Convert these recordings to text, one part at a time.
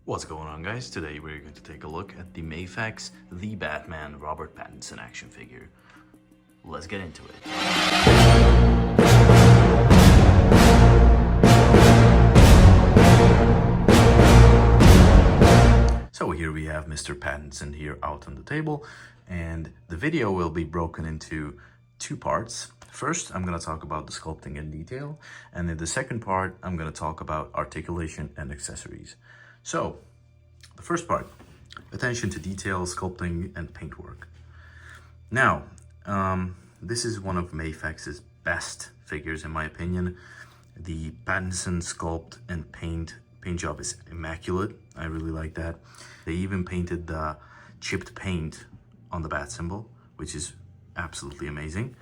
What's going on, guys? Today we're going to take a look at the MAFEX The Batman Robert Pattinson action figure. Let's get into it. So here we have Mr. Pattinson here out on the table, and the video will be broken into two parts. First, I'm going to talk about the sculpting in detail, and in the second part, I'm going to talk about articulation and accessories. So, the first part, attention to detail, sculpting, and paintwork. Now, this is one of MAFEX's best figures, in my opinion. The Pattinson sculpt and paint job is immaculate. I really like that. They even painted the chipped paint on the bat symbol, which is absolutely amazing.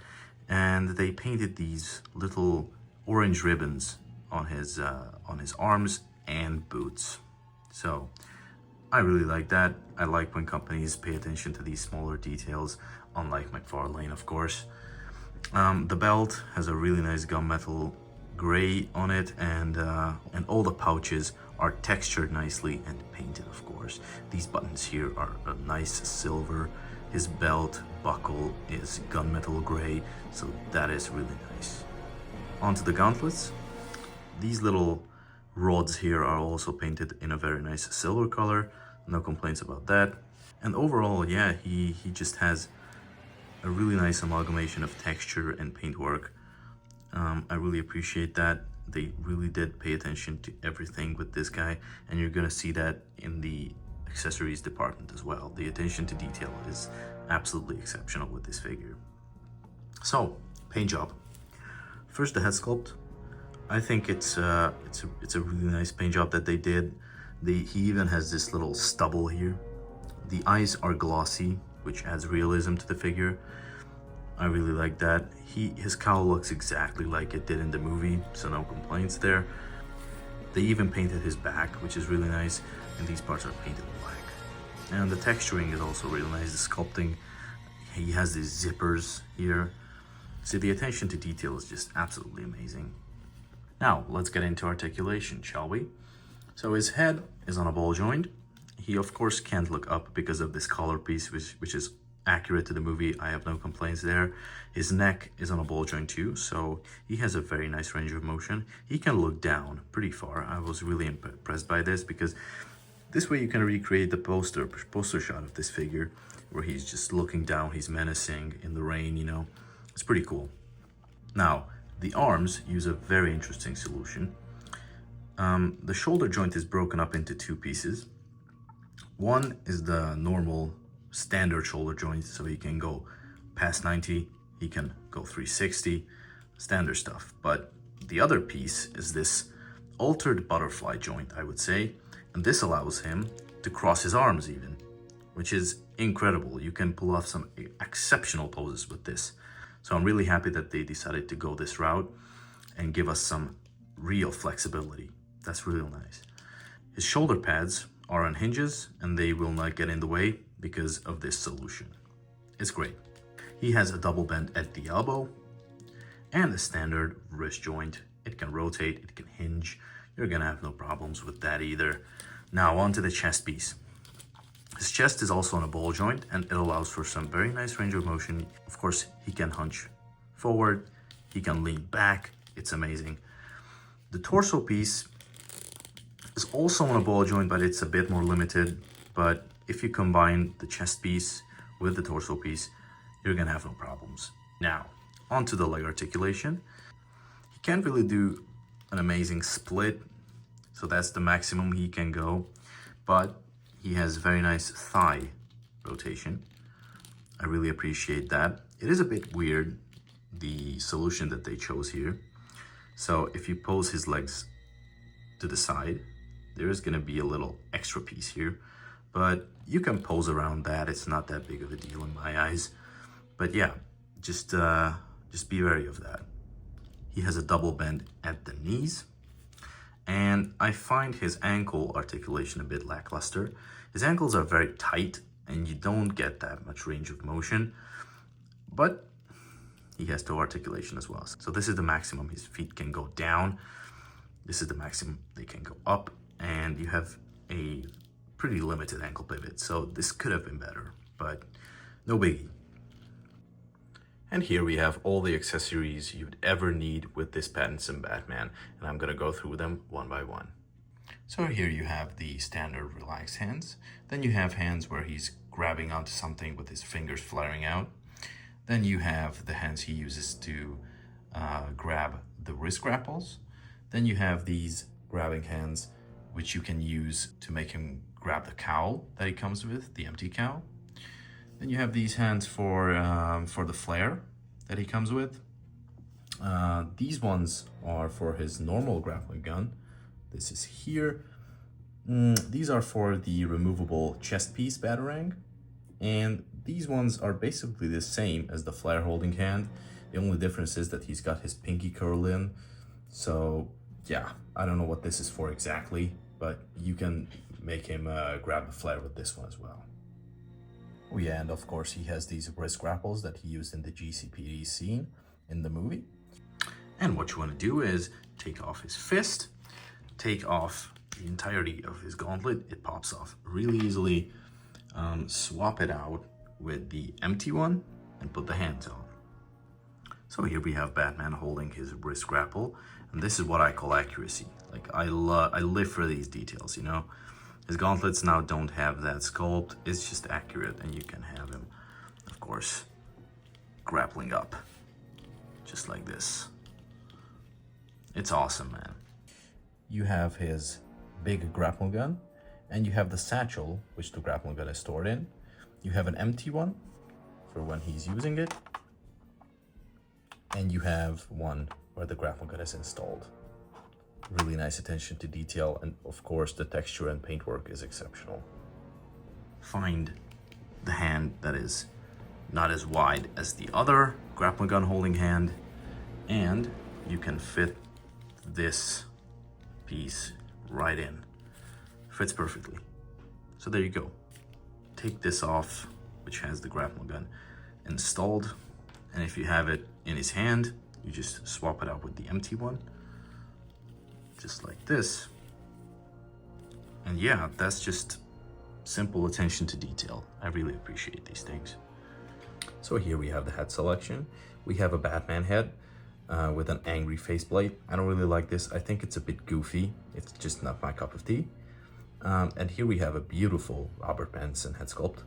And they painted these little orange ribbons on his arms and boots. So I really like that. I like when companies pay attention to these smaller details, unlike McFarlane, of course. The belt has a really nice gunmetal gray on it, and all the pouches are textured nicely and painted, of course. These buttons here are a nice silver. His belt buckle is gunmetal gray, so that is really nice. Onto the gauntlets. These little rods here are also painted in a very nice silver color. No complaints about that. And overall, yeah, he just has a really nice amalgamation of texture and paintwork. I really appreciate that. They really did pay attention to everything with this guy, and you're gonna see that in the accessories department as well. The attention to detail is absolutely exceptional with this figure. So, paint job. First, the head sculpt. I think it's a really nice paint job that they did. He even has this little stubble here. The eyes are glossy, which adds realism to the figure. I really like that. His cowl looks exactly like it did in the movie, so no complaints there. They even painted his back, which is really nice, and these parts are painted black. And the texturing is also really nice. The sculpting, he has these zippers here. So the attention to detail is just absolutely amazing. Now, let's get into articulation, shall we? So his head is on a ball joint. He, of course, can't look up because of this collar piece, which is accurate to the movie. I have no complaints there. His neck is on a ball joint too, so he has a very nice range of motion. He can look down pretty far. I was really impressed by this, because this way you can recreate the poster shot of this figure where he's just looking down, he's menacing in the rain, you know. It's pretty cool. Now, the arms use a very interesting solution. The shoulder joint is broken up into two pieces. One is the normal standard shoulder joint, so he can go past 90, he can go 360, standard stuff. But the other piece is this altered butterfly joint, I would say, and this allows him to cross his arms even, which is incredible. You can pull off some exceptional poses with this. So I'm really happy that they decided to go this route and give us some real flexibility. That's really nice. His shoulder pads are on hinges, and they will not get in the way because of this solution. It's great. He has a double bend at the elbow and a standard wrist joint. It can rotate, it can hinge. You're gonna have no problems with that either. Now onto the chest piece. His chest is also on a ball joint, and it allows for some very nice range of motion. Of course, he can hunch forward, he can lean back. It's amazing. The torso piece is also on a ball joint, but it's a bit more limited. But if you combine the chest piece with the torso piece, you're gonna have no problems. Now, onto the leg articulation. He can't really do an amazing split, so that's the maximum he can go, but he has very nice thigh rotation. I really appreciate that. It is a bit weird, the solution that they chose here. So if you pose his legs to the side, there is gonna be a little extra piece here, but you can pose around that. It's not that big of a deal in my eyes. But yeah, just be wary of that. He has a double bend at the knees, and I find his ankle articulation a bit lackluster. His ankles are very tight, and you don't get that much range of motion, but he has toe articulation as well. So this is the maximum his feet can go down. This is the maximum they can go up, and you have a pretty limited ankle pivot, so this could have been better, but no biggie. And here we have all the accessories you'd ever need with this Pattinson Batman, and I'm gonna go through them one by one. So here you have the standard relaxed hands. Then you have hands where he's grabbing onto something with his fingers flaring out. Then you have the hands he uses to grab the wrist grapples. Then you have these grabbing hands, which you can use to make him grab the cowl that he comes with, the empty cowl. Then you have these hands for the flare that he comes with. These ones are for his normal grappling gun. This is here. These are for the removable chest piece batarang. And these ones are basically the same as the flare holding hand. The only difference is that he's got his pinky curl in. So yeah, I don't know what this is for exactly, but you can make him grab the flare with this one as well. Oh yeah, and of course he has these wrist grapples that he used in the GCPD scene in the movie. And what you want to do is take off his fist, take off the entirety of his gauntlet. It pops off really easily. Swap it out with the empty one and put the hands on. So here we have Batman holding his wrist grapple, and this is what I call accuracy. Like I live for these details, you know. His gauntlets now don't have that sculpt. It's just accurate, and you can have him, of course, grappling up just like this. It's awesome, man. You have his big grapple gun, and you have the satchel, which the grapple gun is stored in. You have an empty one for when he's using it, and you have one where the grapple gun is installed. Really nice attention to detail, and of course the texture and paintwork is exceptional. Find the hand that is not as wide as the other grappling gun holding hand, and you can fit this piece right in. Fits perfectly. So there you go. Take this off, which has the grappling gun installed, and if you have it in his hand, you just swap it out with the empty one, just like this. And yeah, that's just simple attention to detail. I really appreciate these things. So here we have the head selection. We have a Batman head with an angry faceplate. I don't really like this. I think it's a bit goofy. It's just not my cup of tea. And here we have a beautiful Robert Pattinson head sculpt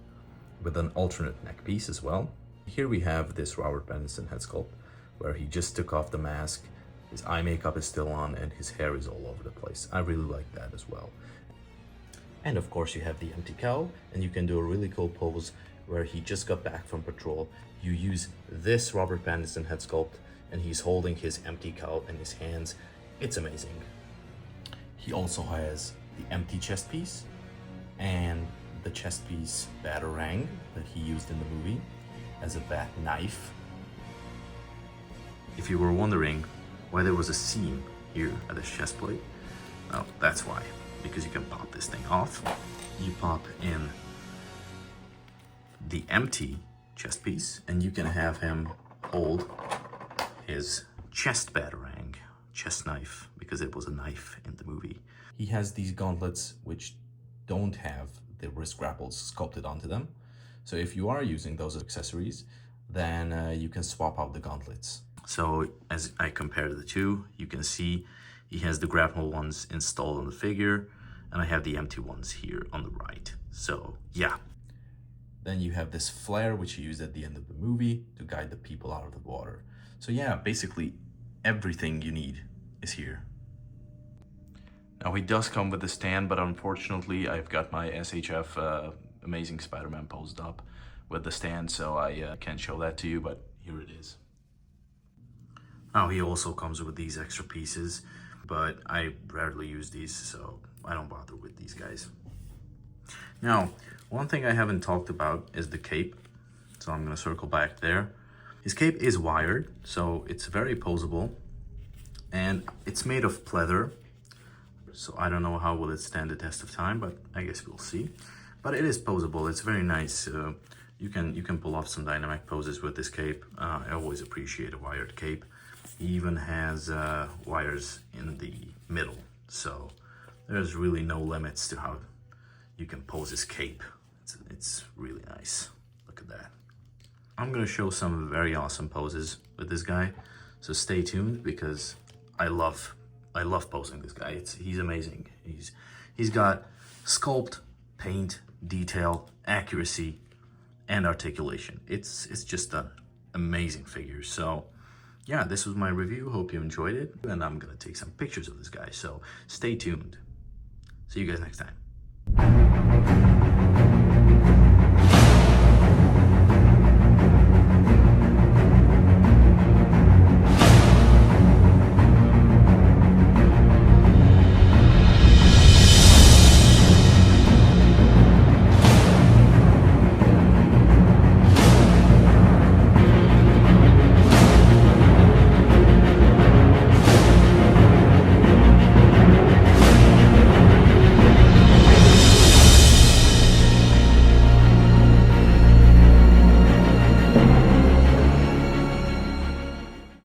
with an alternate neck piece as well. Here we have this Robert Pattinson head sculpt where he just took off the mask, his eye makeup is still on, and his hair is all over the place. I really like that as well. And of course you have the empty cowl, and you can do a really cool pose where he just got back from patrol. You use this Robert Pattinson head sculpt, and he's holding his empty cowl in his hands. It's amazing. He also has the empty chest piece and the chest piece batarang that he used in the movie as a bat knife. If you were wondering why there was a seam here at his chest plate, well, that's why. Because you can pop this thing off. You pop in the empty chest piece, and you can have him hold his chest batarang, chest knife, because it was a knife in the movie. He has these gauntlets which don't have the wrist grapples sculpted onto them. So if you are using those accessories, then you can swap out the gauntlets. So as I compare the two, you can see he has the grapple ones installed on the figure, and I have the empty ones here on the right. So yeah. Then you have this flare, which he used at the end of the movie to guide the people out of the water. So yeah, basically everything you need is here. Now he does come with a stand, but unfortunately I've got my SHF Amazing Spider-Man posed up with the stand, so I can't show that to you, but here it is. Now he also comes with these extra pieces, but I rarely use these, so I don't bother with these guys. Now, one thing I haven't talked about is the cape, so I'm gonna circle back there. His cape is wired, so it's very posable, and it's made of pleather, so I don't know how will it stand the test of time, but I guess we'll see. But it is posable, it's very nice. You can pull off some dynamic poses with this cape. I always appreciate a wired cape. He even has wires in the middle, so there's really no limits to how you can pose his cape. It's really nice. Look at that. I'm gonna show some very awesome poses with this guy, so stay tuned because I love posing this guy. He's amazing. He's got sculpt, paint, detail, accuracy, and articulation. It's just an amazing figure. So yeah, this was my review. Hope you enjoyed it, and I'm gonna take some pictures of this guy. So stay tuned. See you guys next time.